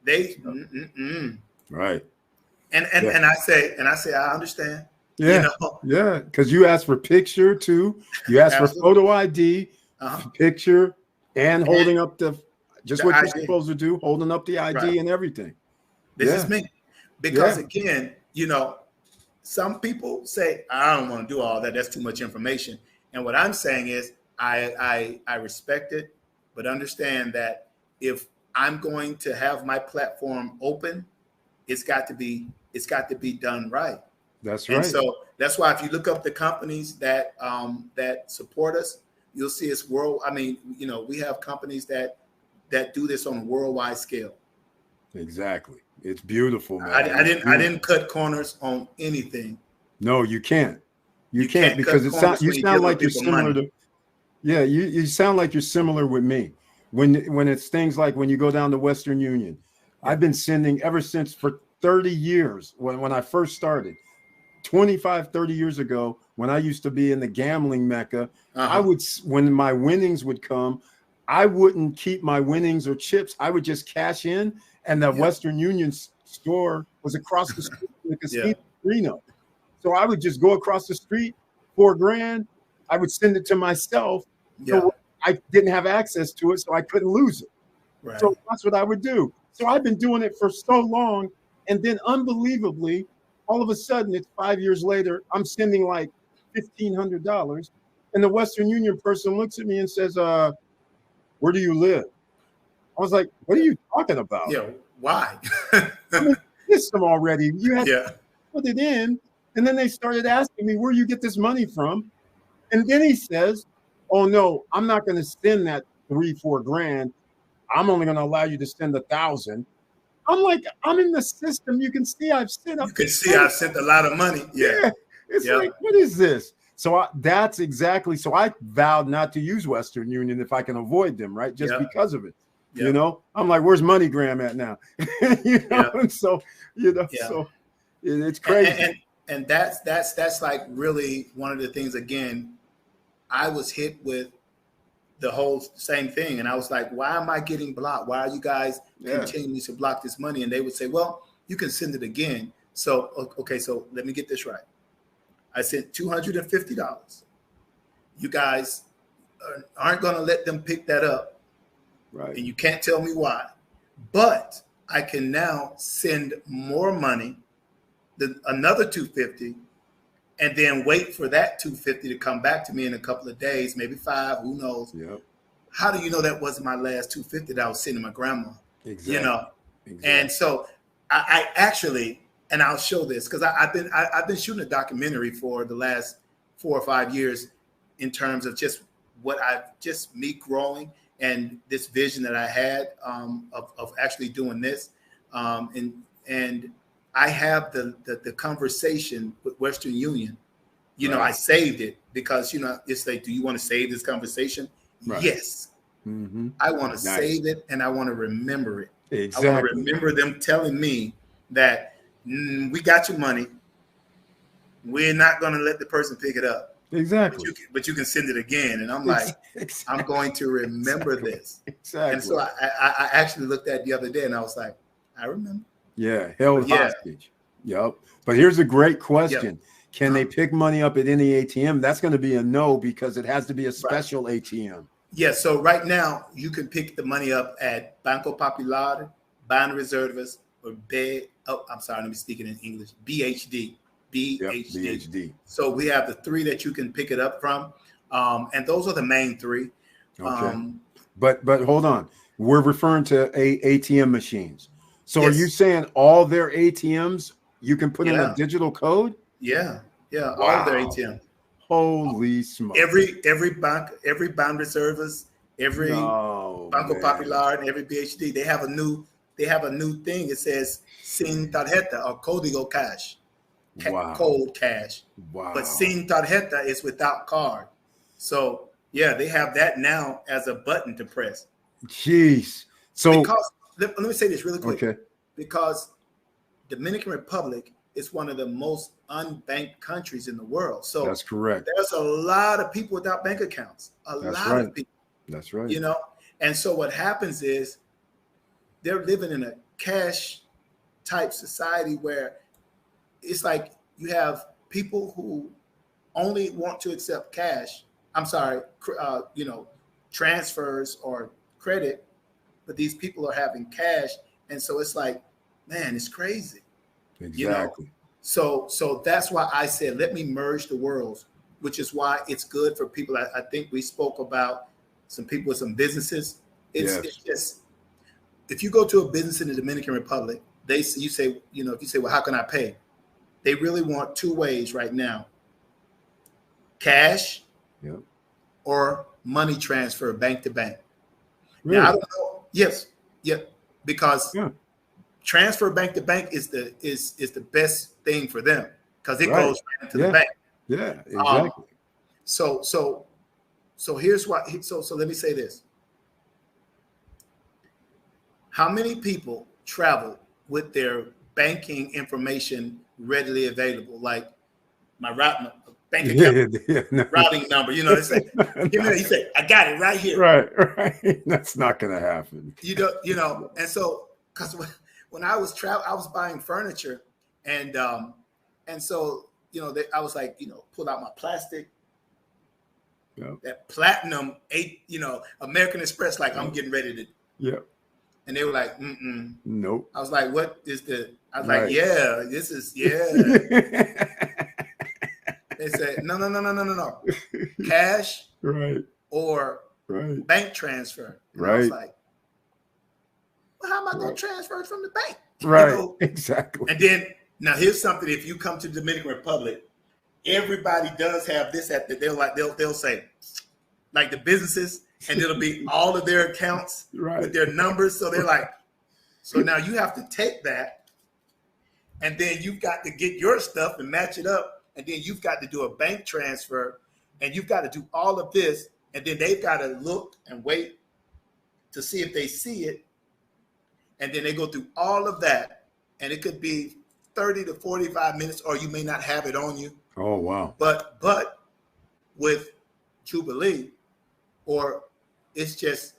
They right. And I say I understand. You Yeah, know, yeah, because you asked for picture too. You asked for absolutely. photo ID, picture, and And holding up the just the what you're ID, supposed to do, holding up the right? ID and everything. This is Yeah, me, because yeah, again, you know, some people say I don't want to do all that. That's too much information. And what I'm saying is I respect it, but understand that if I'm going to have my platform open, it's got to be done right. that's And right. so that's why if you look up the companies that support us, you'll see it's world. I mean, you know, we have companies that do this on a worldwide scale. Exactly. It's beautiful, I, man. I It's didn't I beautiful. didn't cut corners on anything. No, you can't. You You can't can't because cut it sound corners you when you're sound dealing with like you're people similar money. to yeah, you sound like you're similar with me. When it's things like when you go down to Western Union, Yeah. I've been sending ever since for 30 years when I first started. 25, 30 years ago, when I used to be in the gambling mecca, I Uh-huh. would, when my winnings would come, I wouldn't keep my winnings or chips. I would just cash in, and the Yeah. Western Union store was across the street from the Yeah. casino Reno. So I would just go across the street, 4 grand. I would send it to myself. Yeah. So I didn't have access to it, so I couldn't lose it. Right. So that's what I would do. So I've been doing it for so long. And then unbelievably, all of a sudden, it's 5 years later, I'm sending like $1,500. And the Western Union person looks at me and says, where do you live? I was like, what are Yeah. you talking about? Yeah. Why? I mean, system already. You had to Yeah. put it in. And then they started asking me, where you get this money from? And then he says, oh, no, I'm not going to send that 3, 4 grand. I'm only going to allow you to send 1,000. I'm like, I'm in the system. You can see I've sent up You to can see I 20. sent a lot of money. Yeah. Yeah. It's Yeah. like, what is this? So that's exactly. So I vowed not to use Western Union if I can avoid them, right? Just Yeah. because of it. Yeah. I'm like, where's MoneyGram at now? Yeah. And so, Yeah. it's And, and crazy. and and that's like really one of the things. Again, I was hit with the whole same thing, and I was like, why am I getting blocked? Why are you guys Yeah. continuing to block this money? And they would say, well, you can send it again. So okay, so let me get this right. I sent $250. You guys aren't going to let them pick that up, Right. and you can't tell me why. But I can now send more money, another 250, and then wait for that 250 to come back to me in a couple of days, maybe 5, who knows. Yep. How do you know that wasn't my last 250 that I was sending my grandma? You Exactly. know, and Exactly. so I actually, and I'll show this because I've been shooting a documentary for the last 4 or 5 years in terms of just me growing and this vision that I had of actually doing this, and I have the conversation with Western Union. Right. I saved it because it's like, do you want to save this conversation? Right. Yes. Mm-hmm. I want to Nice. save it, and I want to remember it. I want to Exactly. remember them telling me that we got your money. We're not going to let the person pick it up, Exactly. but you can send it again. And I'm like, Exactly. I'm going to remember Exactly. this. Exactly. And so I actually looked at it the other day, and I was like, I remember. Yeah, held Yeah. hostage. Yep. But here's a great question. Yep. Can they pick money up at any ATM? That's going to be a no because it has to be a special ATM. Yeah, so right now you can pick the money up at Banco Popular, Banreservas, or I'm sorry, let me speak it in English. BHD. Yep, BHD. So we have the 3 that you can pick it up from, and those are the main 3. Okay. But hold on. We're referring to ATM machines. So Yes. Are you saying all their ATMs you can put in a digital code? Yeah, Wow. all of their ATM. Holy smoke! Every bank, every Banreservas, every Banco Popular, and every BHD, they have a new thing. It says Sin Tarjeta or Código Cash, Code Cash. Wow. But Sin Tarjeta is without card. So yeah, they have that now as a button to press. Jeez. So because let me say this really quick. Okay. Because Dominican Republic is one of the most unbanked countries in the world. So that's correct. There's a lot of people without bank accounts. A lot of people. That's right. And so what happens is they're living cash type society where it's like you have people who only want to accept cash. I'm sorry, transfers or credit, but these people are having cash, and so it's like, man, it's crazy. Exactly. So that's why I said let me merge the worlds, which is why it's good for people. I think we spoke about some people with some businesses. It's just if you go to a business in the Dominican Republic, if you say, well, how can I pay? They really want two ways right now: cash, or money transfer, bank to bank. Really? Now I don't know. Yes, because transfer bank to bank is the best thing for them because it goes right into the bank. Yeah, exactly. So here's what. So let me say this: how many people travel with their banking information readily available, like my bank account routing number? They say, give me that. You say, I got it right here. Right. That's not going to happen. And so because when I was I was buying furniture, and so I was like, pull out my plastic, that platinum American Express, like I'm getting ready to. And they were like, nope. I was like, what is the? I was like, yeah, this is They said, no, cash, or bank transfer. And I was like, well, how am I going to transfer it from the bank? Exactly. And then now here's something: if you come to the Dominican Republic, everybody does have this they'll say, like the businesses, and it'll be all of their accounts with their numbers. So they're like, so now you have to take that, and then you've got to get your stuff and match it up, and then you've got to do a bank transfer, and you've got to do all of this, and then they've got to look and wait to see if they see it, and then they go through all of that, and it could be 30 to 45 minutes, or you may not have it on you. Oh, wow. But with Jubielee, or it's just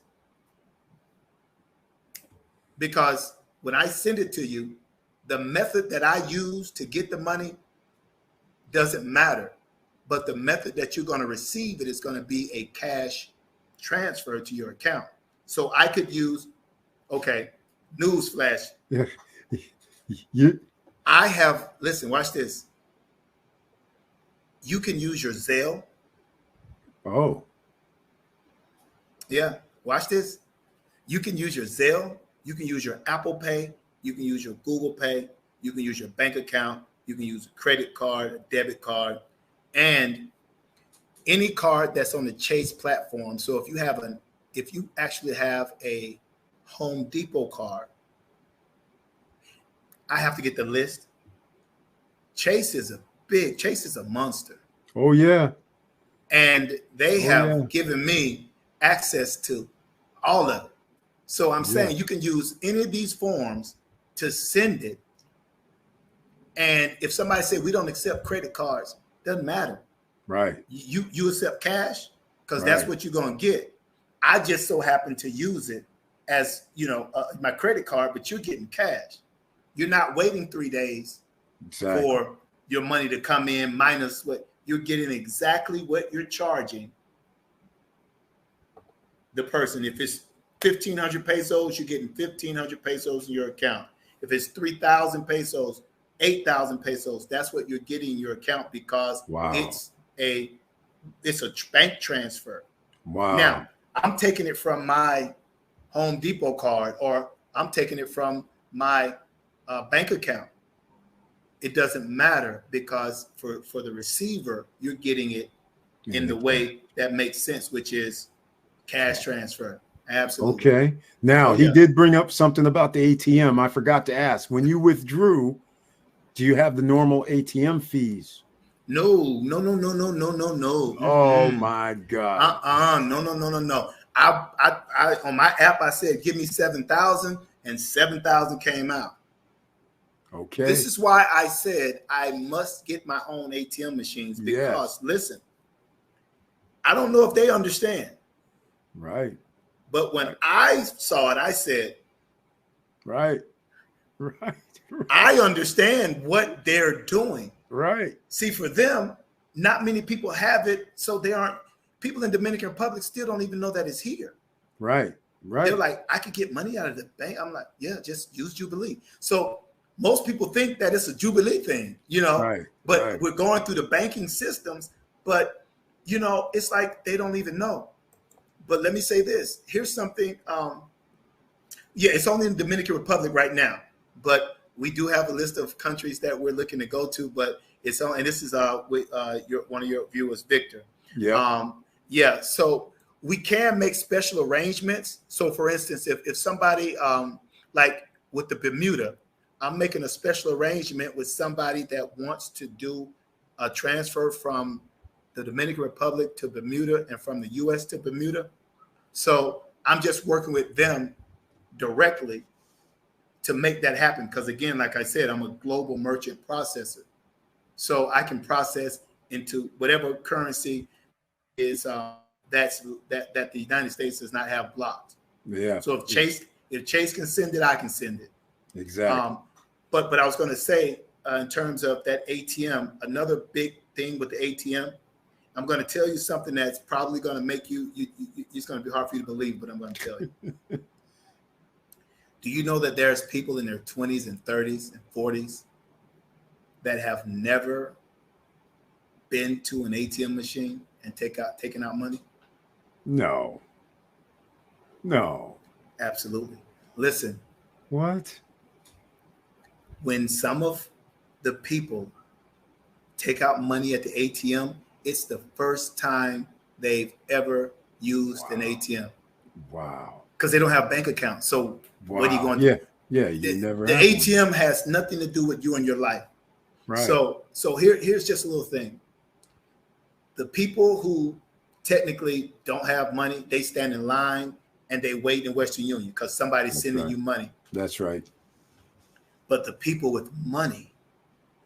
because when I send it to you, the method that I use to get the money doesn't matter. But the method that you're going to receive it is going to be a cash transfer to your account. So I could use, newsflash. I have, listen, watch this. You can use your Zelle. Oh. Yeah, watch this. You can use your Zelle. You can use your Apple Pay. You can use your Google Pay. You can use your bank account. You can use a credit card, a debit card, and any card that's on the Chase platform. So if you actually have a Home Depot card, I have to get the list. Chase is a monster. Oh, yeah. And they have given me access to all of it. So I'm saying you can use any of these forms to send it. And if somebody said we don't accept credit cards, doesn't matter. Right. You accept cash because that's what you're going to get. I just so happen to use it as, my credit card, but you're getting cash. You're not waiting 3 days for your money to come in minus what you're getting, exactly what you're charging the person. If it's 1,500 pesos, you're getting 1,500 pesos in your account. If it's 3,000 pesos, 8,000 pesos, that's what you're getting in your account because it's a bank transfer. Wow. Now, I'm taking it from my Home Depot card, or I'm taking it from my bank account. It doesn't matter because for the receiver, you're getting it in the way that makes sense, which is cash transfer. Absolutely. Okay. Now, he did bring up something about the ATM. I forgot to ask. When you withdrew, do you have the normal ATM fees? No. Oh, my God. No. I on my app, I said, give me 7,000, and 7,000 came out. Okay. This is why I said I must get my own ATM machines because, listen, I don't know if they understand. Right. But when I saw it, I said, right. Right. I understand what they're doing. Right. See, for them, not many people have it, so they aren't. People in Dominican Republic still don't even know that it's here. Right. Right. They're like, I could get money out of the bank. I'm like, yeah, just use Jubielee. So most people think that it's a Jubielee thing, you know, Right. but Right. we're going through the banking systems. But, you know, it's like they don't even know. But let me say this. Here's something. Yeah, it's only in the Dominican Republic right now. But we do have a list of countries that we're looking to go to. But it's on, and this is with one of your viewers, Victor. Yeah. Yeah, so we can make special arrangements. So, for instance, if somebody like with the Bermuda, I'm making a special arrangement with somebody that wants to do a transfer from the Dominican Republic to Bermuda and from the U.S. to Bermuda. So I'm just working with them directly to make that happen. Because again, like I said, I'm a global merchant processor. So I can process into whatever currency is that the United States does not have blocked. Yeah. So if Chase can send it, I can send it. Exactly. But I was going to say in terms of that ATM, another big thing with the ATM, I'm going to tell you something that's probably going to make you it's going to be hard for you to believe, but I'm going to tell you. Do you know that there's people in their 20s and 30s and 40s that have never been to an ATM machine and taken out money? No. Absolutely. Listen. What? When some of the people take out money at the ATM, it's the first time they've ever used an ATM. Wow. Because they don't have bank accounts. So what are you going to do? Yeah, The ATM has nothing to do with you and your life. Right. So here's just a little thing. The people who technically don't have money, they stand in line and they wait in Western Union because somebody's sending you money. That's right. But the people with money,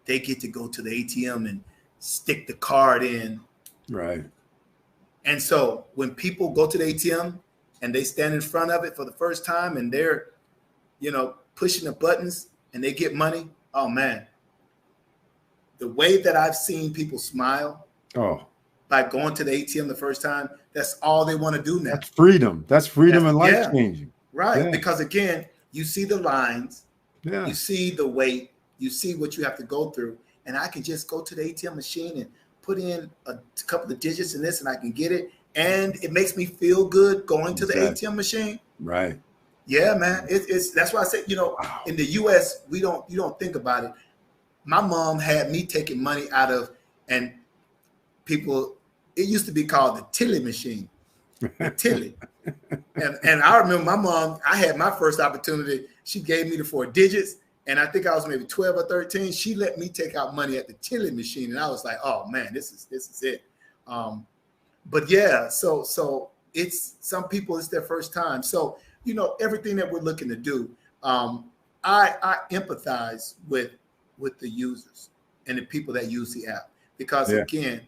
they get to go to the ATM and stick the card in. Right. And so when people go to the ATM and they stand in front of it for the first time and they're, pushing the buttons and they get money, oh man. The way that I've seen people smile by going to the ATM the first time, that's all they want to do now. That's freedom. That's freedom and life changing. Right. Yeah. Because again, you see the lines, yeah. You see the wait, you see what you have to go through. And I can just go to the ATM machine and put in a couple of digits in this and I can get it. And it makes me feel good going to the ATM machine. Right. Yeah, man. It's that's why I say, in the US, you don't think about it. My mom had me taking money out of, and people, it used to be called the Tilly machine. The Tilly. and I remember my mom, I had my first opportunity. She gave me the 4 digits. And I think I was maybe 12 or 13. She let me take out money at the Tilly machine. And I was like, oh man, this is it. But yeah, so it's some people, it's their first time. So, everything that we're looking to do, I empathize with the users and the people that use the app. Because again,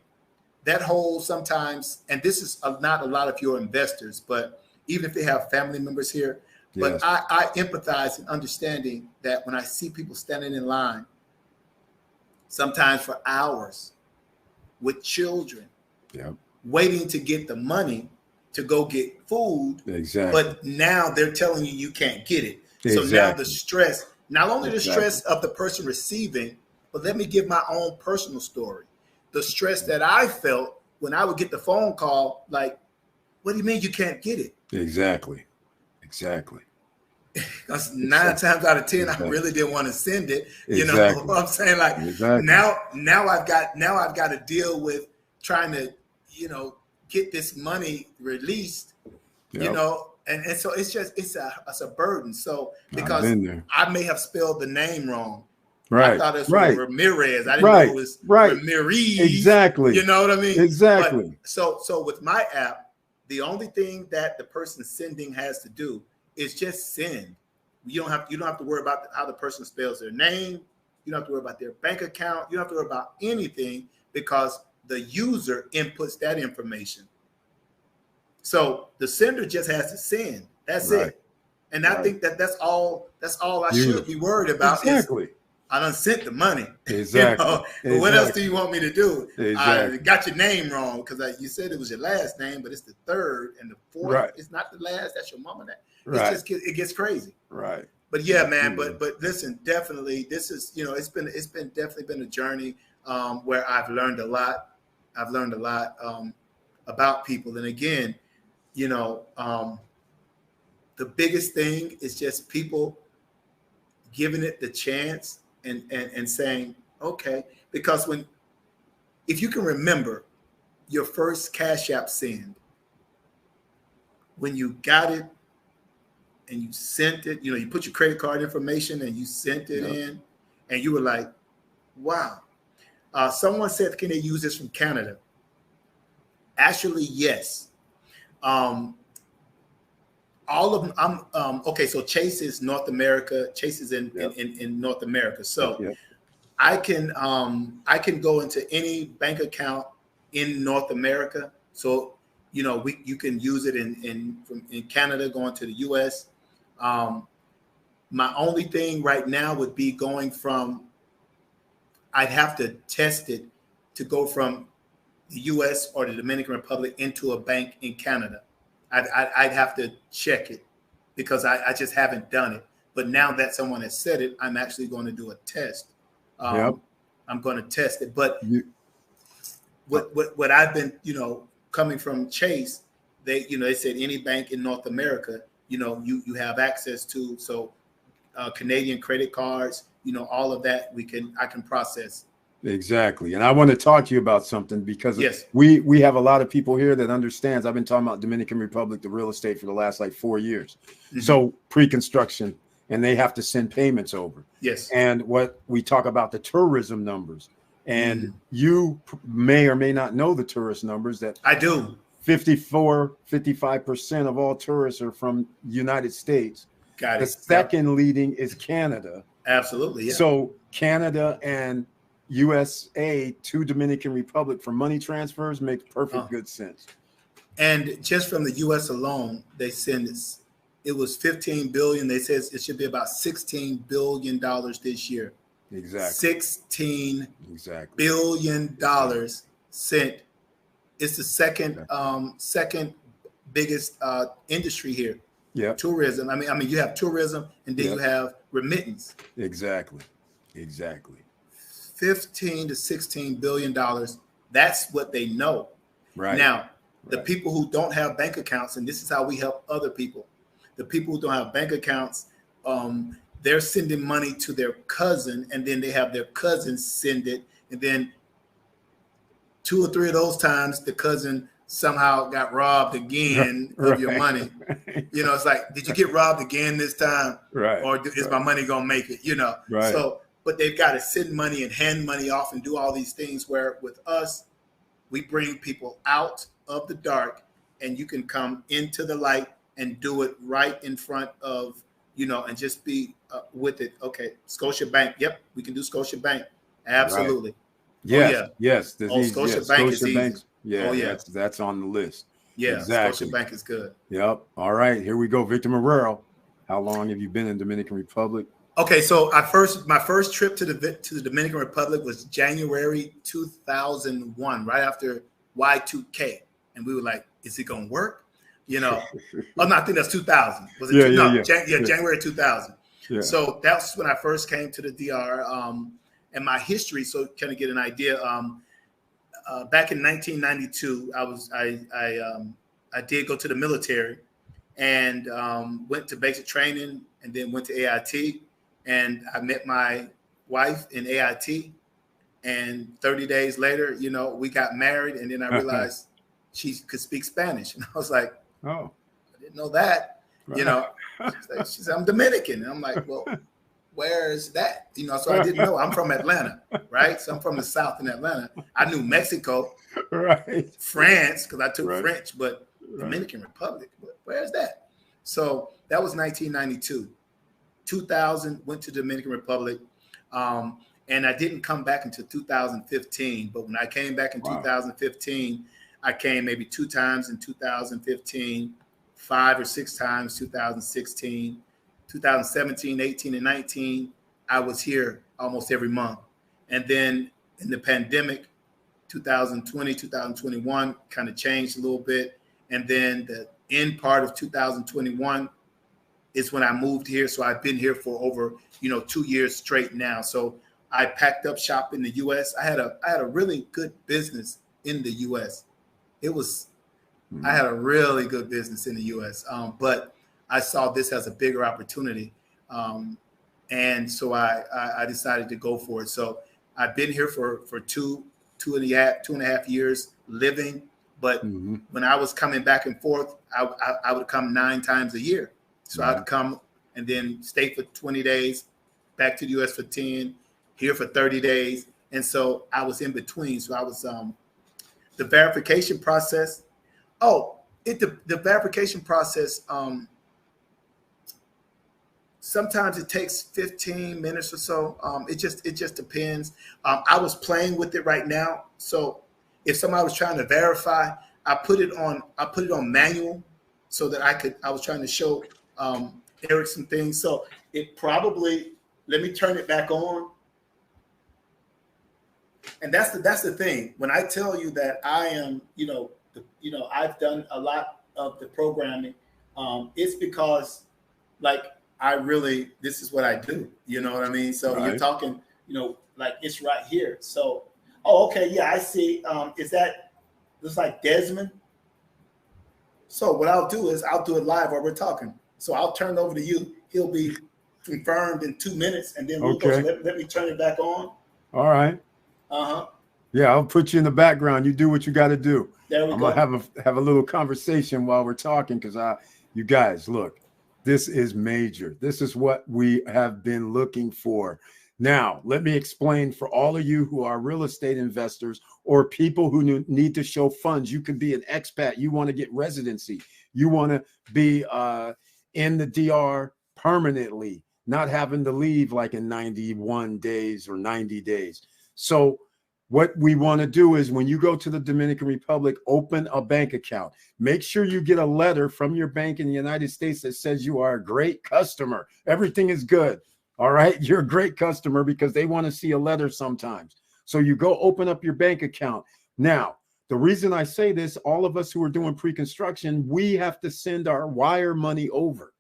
that whole sometimes, and this is not a lot of your investors, but even if they have family members here, but I empathize in understanding that when I see people standing in line, sometimes for hours with children, waiting to get the money to go get food. Exactly. But now they're telling you can't get it. So now the stress, not only the stress of the person receiving, but let me give my own personal story. The stress that I felt when I would get the phone call, like, what do you mean you can't get it? Exactly. Because 9 times out of 10, I really didn't want to send it. You know what I'm saying? Like now I've got to deal with trying to, get this money released, and so it's a burden. So because I may have spelled the name wrong. Right. I thought it was Ramirez. I didn't know it was Ramirez. Exactly. You know what I mean? Exactly. But so with my app, the only thing that the person sending has to do is just send. You don't have to worry about how the person spells their name. You don't have to worry about their bank account. You don't have to worry about anything because the user inputs that information. So the sender just has to send. That's it. And I think that's all I should be worried about. Exactly. I done sent the money. Exactly. But what else do you want me to do? Exactly. I got your name wrong because you said it was your last name, but it's the third and the fourth. Right. It's not the last. That's your mama. Right. It gets crazy. Right. But yeah, man. But listen, definitely, this is it's been definitely been a journey where I've learned a lot. I've learned a lot about people, and again, the biggest thing is just people giving it the chance and saying, okay, because if you can remember your first Cash App send, when you got it and you sent it, you put your credit card information and you sent it in, and you were like, wow. Someone said, can they use this from Canada? Actually, yes. All of them. Okay, so Chase is North America. Chase is in North America. So I can go into any bank account in North America. So you can use it in Canada going to the U.S. My only thing right now would be going from. I'd have to test it to go from the U.S. or the Dominican Republic into a bank in Canada. I'd have to check it because I just haven't done it. But now that someone has said it, I'm actually going to do a test. I'm going to test it. But what I've been, coming from Chase, they said any bank in North America, you have access to. So Canadian credit cards, all of that I can process. Exactly. And I want to talk to you about something because we have a lot of people here that understands. I've been talking about Dominican Republic, the real estate for the last 4 years. Mm-hmm. So pre-construction, and they have to send payments over. Yes. And what we talk about the tourism numbers, and you may or may not know the tourist numbers that I do. 55% of all tourists are from the United States. Got it. The second leading is Canada. Absolutely. Yeah. So Canada and USA to Dominican Republic for money transfers makes perfect good sense. And just from the US alone, they send it was 15 billion. They said it should be about $16 billion this year. Exactly. $16 billion sent. It's the second biggest industry here. Yeah. Tourism. I mean, you have tourism and then you have remittance. Exactly. 15 to $16 billion. That's what they know. Right. Now, the people who don't have bank accounts, and this is how we help other people. The people who don't have bank accounts, they're sending money to their cousin, and then they have their cousin send it, and then 2 or 3 of those times, the cousin somehow got robbed again of your money. It's like, did you get robbed again this time? Right. Or is my money gonna make it? Right. So, but they've got to send money and hand money off and do all these things. Where with us, we bring people out of the dark, and you can come into the light and do it right in front of and just be with it. Okay, Scotiabank. Yep, we can do Scotiabank. Absolutely. Right. Yes. Oh, yeah. Yes. Scotiabank is easy. Yeah. Oh, yeah. That's on the list. Yeah. Exactly. Scotiabank is good. Yep. All right. Here we go. Victor Marrero. How long have you been in Dominican Republic? Okay, so my first trip to the Dominican Republic was January 2001, right after Y2K, and we were like, "Is it gonna work?" Oh no, I think that's 2000. Was it? January 2000. Yeah. So that's when I first came to the DR, and my history. So kind of get an idea. Back in 1992, I did go to the military, and went to basic training, and then went to AIT. And I met my wife in AIT, and 30 days later, we got married. And then I realized she could speak Spanish, and I was like, "Oh, I didn't know that." Right. She said, "I'm Dominican," and I'm like, "Well, where is that?" So I didn't know. I'm from Atlanta, right? So I'm from the South in Atlanta. I knew Mexico, right? France, because I took French, but Dominican Republic, where's that? So that was 1992. 2000, went to Dominican Republic, and I didn't come back until 2015. But when I came back in 2015, I came maybe 2 times in 2015 5 or 6 times, 2016, 2017, 18, and 19. I was here almost every month. And then in the pandemic, 2020, 2021 kind of changed a little bit. And then the end part of 2021 is when I moved here. So I've been here for over, 2 years straight now. So I packed up shop in the US. I had a really good business in the US. I had a really good business in the US. But I saw this as a bigger opportunity. And so I decided to go for it. So I've been here for two and a half years living. But when I was coming back and forth, I would come 9 times a year. So I'd come and then stay for 20 days, back to the US for 10, here for 30 days. And so I was in between. So I was the verification process. The verification process, sometimes it takes 15 minutes or so. It just depends. I was playing with it right now. So if somebody was trying to verify, I put it on manual so that I was trying to show Eric some things. So it probably, let me turn it back on. And that's the thing. When I tell you that I am, I've done a lot of the programming, it's because this is what I do. You know what I mean? So You're talking, like it's right here. So, okay. Yeah, I see. Is that looks like Desmond? So what I'll do is I'll do it live while we're talking. So I'll turn it over to you. He'll be confirmed in 2 minutes, and then we'll go. So let me turn it back on. All right. Yeah, I'll put you in the background. You do what you got to do. There we I'm go. gonna have a little conversation while we're talking because you guys, look, this is major. This is what we have been looking for. Now, let me explain for all of you who are real estate investors or people who need to show funds. You could be an expat. You want to get residency. You want to be in the DR permanently, not having to leave like in 91 days or 90 days. So what we want to do is when you go to the Dominican Republic, open a bank account. Make sure you get a letter from your bank in the United States that says you are a great customer. Everything is good. All right. You're a great customer because they want to see a letter sometimes. So you go open up your bank account. Now, the reason I say this, all of us who are doing pre-construction, we have to send our wire money over.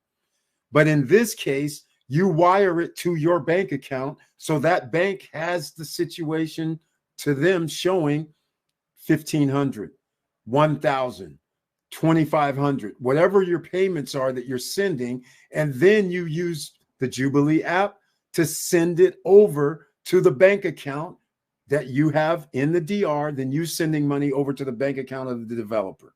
But in this case, you wire it to your bank account. So that bank has the situation to them showing 1,500, 1,000, 2,500, whatever your payments are that you're sending. And then you use the Jubielee app to send it over to the bank account that you have in the DR, then you sending money over to the bank account of the developer.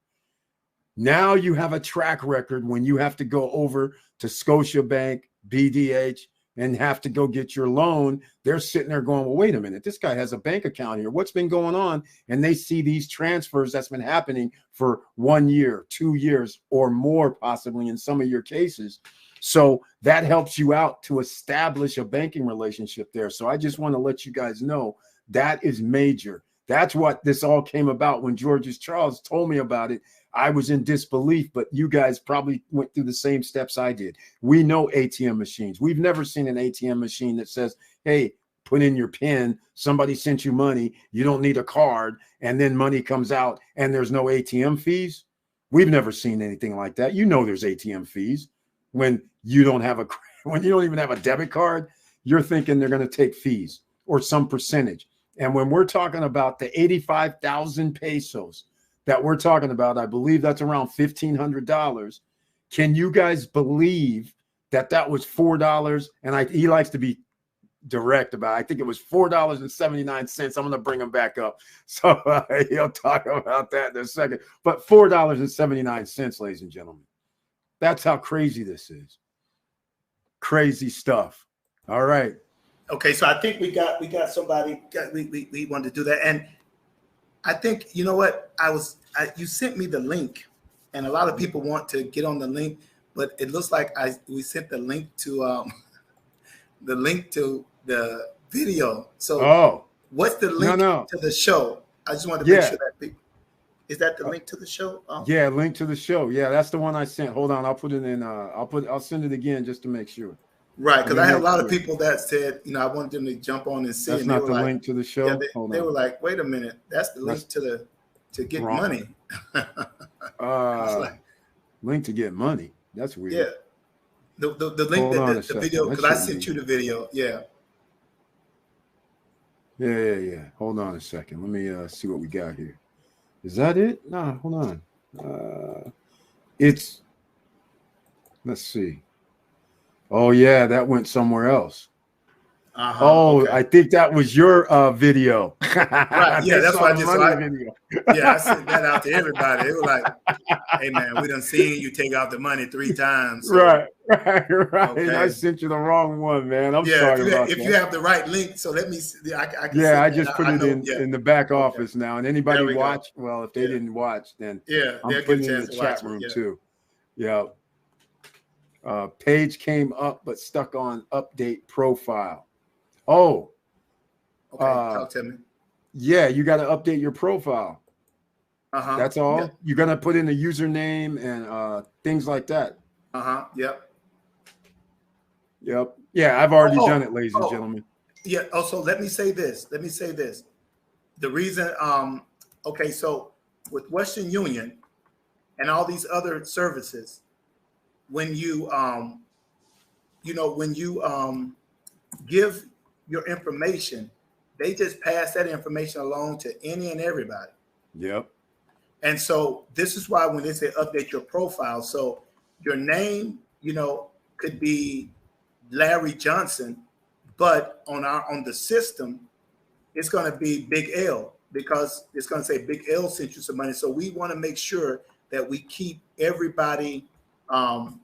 Now you have a track record when you have to go over to Scotiabank, BDH, and have to go get your loan. They're sitting there going, well, wait a minute, this guy has a bank account here. What's been going on? And they see these transfers that's been happening for 1 year, 2 years, or more possibly in some of your cases. So that helps you out to establish a banking relationship there. So I just want to let you guys know that is major. That's what this all came about. When George Charles told me about it, I was in disbelief, but you guys probably went through the same steps I did. We know ATM machines. We've never seen an ATM machine that says, hey, put in your PIN, somebody sent you money, you don't need a card, and then money comes out and there's no ATM fees. We've never seen anything like that. You know there's ATM fees. When you don't even have a debit card, you're thinking they're going to take fees or some percentage. And when we're talking about the 85,000 pesos that we're talking about, I believe that's around $1,500. Can you guys believe that that was $4? And he likes to be direct about it. I think it was $4.79. I'm going to bring him back up. So he'll talk about that in a second. But $4.79, ladies and gentlemen. That's how crazy this is. Crazy stuff. All right. Okay, so I think we got somebody. We wanted to do that, and I think you know what you sent me the link, and a lot of people want to get on the link, but it looks like we sent the link to the video. So what's the link to the show? I just wanted to make sure that people. Is that the link to the show? Yeah, link to the show. Yeah, that's the one I sent. Hold on, I'll put it in. I'll send it again just to make sure. Right, because I had a lot of people that said, I wanted them to jump on and see. That's and not the link to the show. Yeah, they were like, wait a minute, that's the link to get money. Link to get money. That's weird. Yeah, the link that the video, because I sent you the video. Yeah. Yeah. Hold on a second. Let me see what we got here. Is that it? No, hold on. Let's see. Oh yeah, that went somewhere else. Okay. I think that was your video. Right. Yeah, that's why I just video. Yeah, I sent that out to everybody. They were like, "Hey man, we done seen you take out the money 3 times." So. Right. Okay. I sent you the wrong one, man. I'm sorry about that. If you have the right link, so let me see. I just put it in the back office now. And anybody watch? Well, if they didn't watch, then I'm putting it in the chat room too. Yeah. Page came up but stuck on update profile. Oh, okay. Talk to me. Yeah, you got to update your profile. That's all. Yep. You're gonna put in a username and things like that. Yep. Yeah, I've already done it, ladies and gentlemen. Yeah. Also, let me say this. The reason, okay, so with Western Union and all these other services, when you, give your information, they just pass that information along to any and everybody. Yep. And so this is why when they say update your profile, so your name, could be Larry Johnson, but on the system, it's going to be Big L, because it's going to say Big L sent you some money. So we want to make sure that we keep everybody, how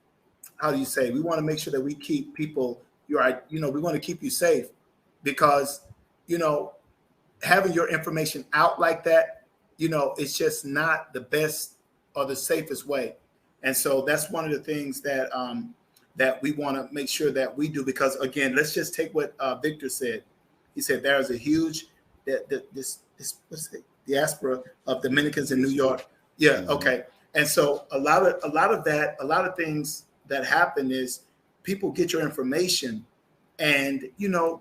do you say? We want to make sure that we keep people, we want to keep you safe, because, having your information out like that, it's just not the best or the safest way. And so that's one of the things that that we want to make sure that we do, because again, let's just take what Victor said. He said there is a huge this what's the diaspora of Dominicans in New York. Yeah, okay. And so a lot of things that happen is people get your information, and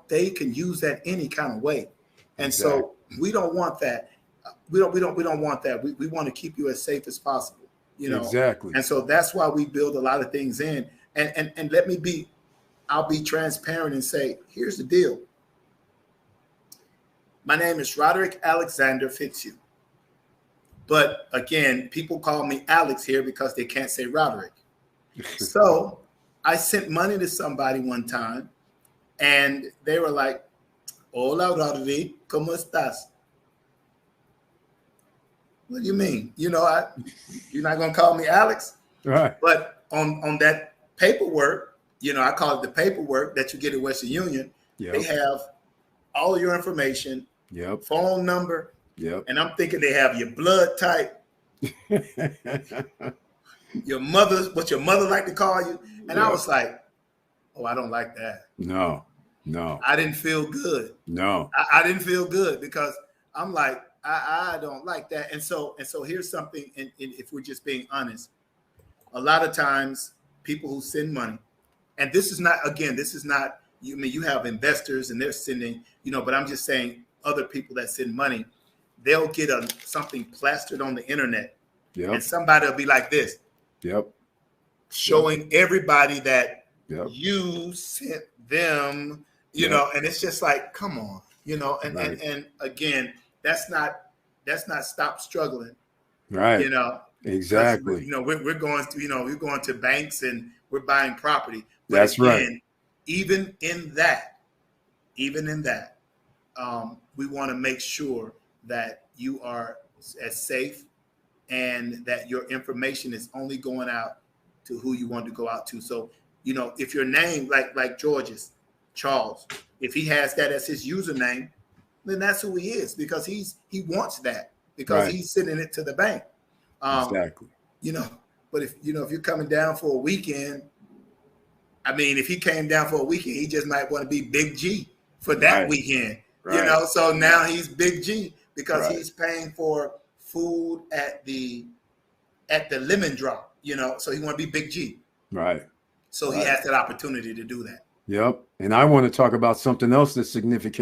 they can use that any kind of way. And so we don't want that. We don't want that. We want to keep you as safe as possible. Exactly. And so that's why we build a lot of things in. And I'll be transparent and say, here's the deal. My name is Roderick Alexander Fitzhugh. But again, people call me Alex here because they can't say Roderick. So I sent money to somebody one time, and they were like, "Hola, Roderick, ¿cómo estás?" What do you mean? You're not going to call me Alex? Right. But on that paperwork, I call it the paperwork that you get at Western Union. Yep. They have all of your information, phone number, and I'm thinking they have your blood type, what your mother like to call you. And I was like, oh, I don't like that. No. I didn't feel good. No. I didn't feel good, because I'm like, I don't like that. And so here's something, and if we're just being honest, a lot of times people who send money, and this is not, you have investors and they're sending, but I'm just saying other people that send money, they'll get something plastered on the internet. And somebody will be like this. Showing everybody that you sent them, and it's just like, come on, and again, that's not stop struggling. Right. Exactly. We're going to banks and we're buying property. But that's right. Even in that, we want to make sure that you are as safe, and that your information is only going out to who you want to go out to. So, if your name, like George's, Charles, if he has that as his username, then that's who he is, because he wants that, because he's sending it to the bank. Exactly. But if you're coming down for a weekend, if he came down for a weekend, he just might want to be Big G for that weekend. So now he's Big G, because he's paying for food at the lemon drop, you know, so he want to be Big G. Right. So he has that opportunity to do that. Yep. And I want to talk about something else that's significant.